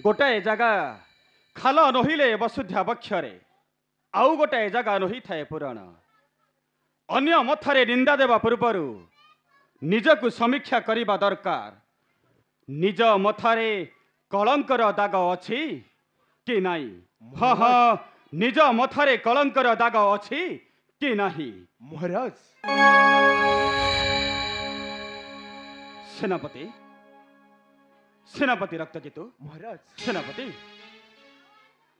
गोटाए जगह खाल नहिले वसुध्या बक्षरे आउ गोटाए जगह नही थाए पुराण अन्य मथारे निंदा देवा पूर्वर निजकु समीक्षा करिबा दरकार। निज मथारे कलंकर दाग अछि कि नाही? हाँ हाँ, निज मथारे कलंकर दाग अछि कि नाही? महाराज सेनापति सेनापति रक्तजितु महाराज सेनापति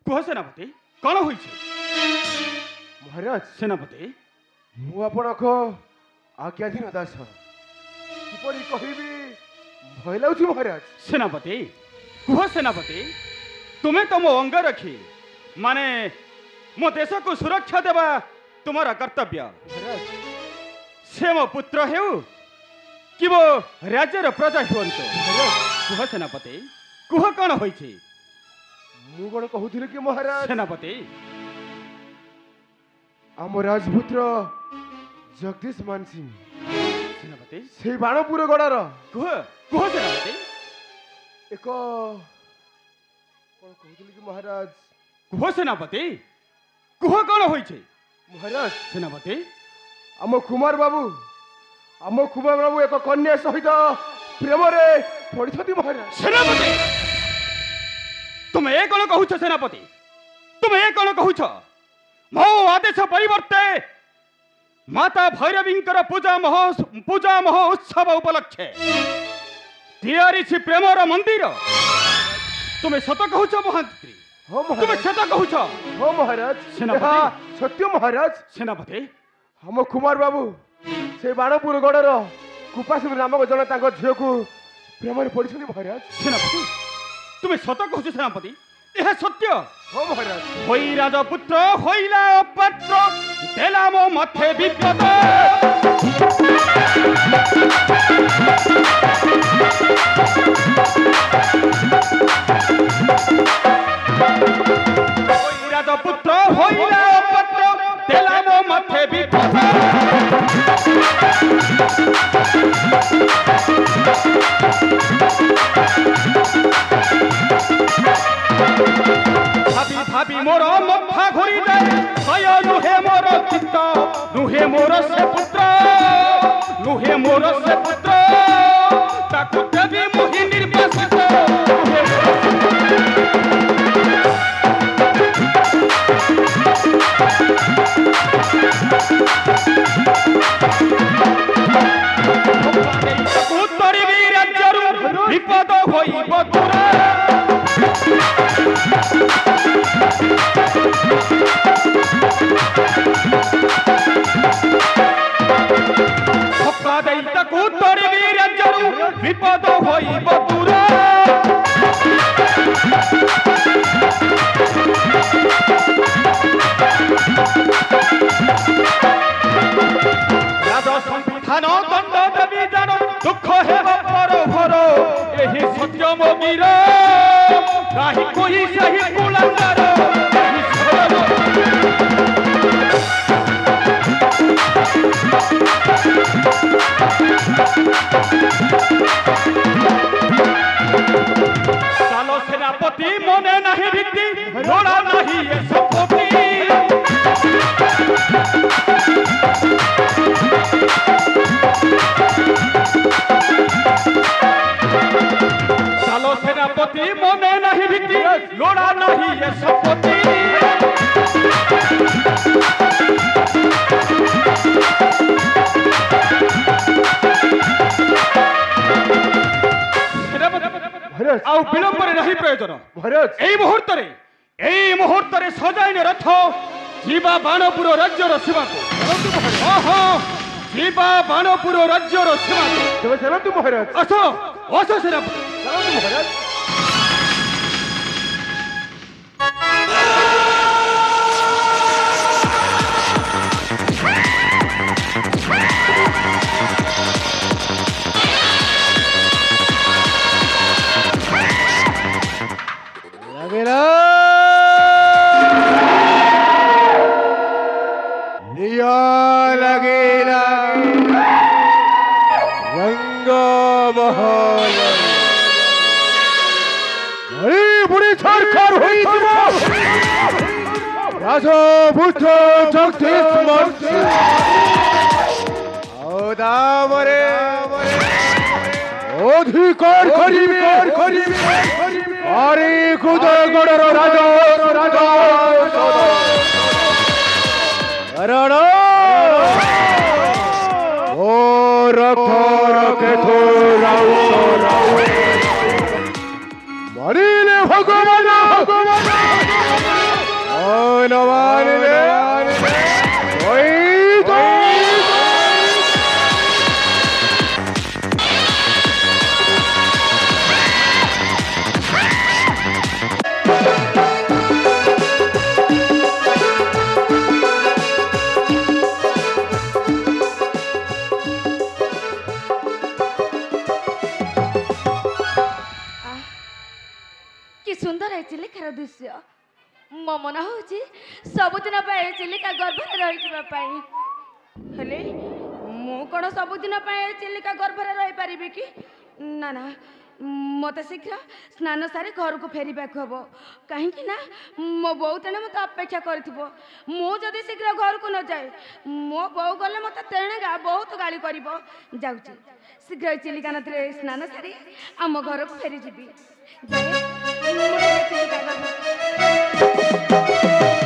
कह सेनापति कौन होई छे? महाराज सेनापति मु आपणको आज्ञाधीन दास किपरि कहिबी भय लाउछि महाराज। सेनापति कह सेनापति तुम्हें तो मो अंग रखी माने मो देश को सुरक्षा देवा तुम्हारा कर्तव्य। महाराज से मो पुत्र हेउ कि वो राज्यर प्रजा हुअन्तु। कह सेनापति कह कौन होई छे? मु कोन कहूथिले कि महाराज सेनापति आम राजपुत्र जगदीश मानसिंह सेनापति से बाणपुर गड़ार कह कह सेनापति एक कोन कहूथिले कि महाराज कह सेनापति कह कौन होई छे? महाराज सेनापति आम कुमार बाबू एक कन्या सहित प्रेम रे पड़िछथि महाराज। सेनापति तुम ए कौन कहूछ? सेनापति तुम ए कौन कहूछ? मो आदेश परिवर्ते माता भैरवींकर पूजा महोत्सव उपलक्षे तैयारी छी प्रेमर मंदिर। तुम्हें सत कहूछ महांत्री? हो तुम्हें महाराज सत कहूछ? हो महाराज सेनापति सत्य महाराज सेनापति हम कुमार बाबू से बाणपुर गड़र कुपासिनी नामक जन तांको झियो को प्रेम रे पड़िछथि महाराज। सेनापति तुम्हें सत कहूछ? सेनापति यह सत्य? हो महाराज होई राजपुत्र होइला अपात्र देला मो मथे विपद। होई राजपुत्र होइला अपात्र देला मो मथे विपद। भाभी भाभी मोर मथा घुरी जाए भय नुहे मोर चित्त नुहे मोर से पुत्र नुहे मोर से पुत्र ताको देवी मोहि निर्वासित उत्तरी राज्यरु विपद होइब दूर। विपद होइब दूर। राज संविधान दंड देवी जान दुख हेब पर भर एही सत्य मोगीर नाही कोई सही कुलंगार। चालो सेनापति मने नहीं भीति लोड़ा नहीं ये संपत्ति। चालो सेनापति मने नहीं भीति लोड़ा नहीं ये संपत्ति। आउ विलंब नहीं प्रयोजन महाराज एई मुहूर्त सजाइन रथ जीवा बाणपुर राज्यर सीमा को। जीवा बाणपुर राज्यर सीमा को चलतु महाराज असो असो सेनापति चलतु महाराज। लगेला रंग महल রাজপুত্র জগদীশ দামরে অধিকার করিবে আরে কুদগড়র রাজা রণ ও রক্ত রকেথো রাউ মরিলে ভগবান ও নমানিলে ওই তো कि सुंदर है चिलिकार दृश्य मो मन हो सबुदिन चिलिका गर्भर रही कौन सबुदिन चिलिका गर्भर रही पारि कि ना ना मत शीघ्र स्नान सारी घर को फेरवा हम कहीं मो बो तेणे मत अपेक्षा करी शीघ्र घर को न जाए मो बो गले मत तेणे बहुत गाड़ी कर जाऊँगी शीघ्र चिलिका नदी स्नान सारी आम घर को फेरी जी जाए चिलिका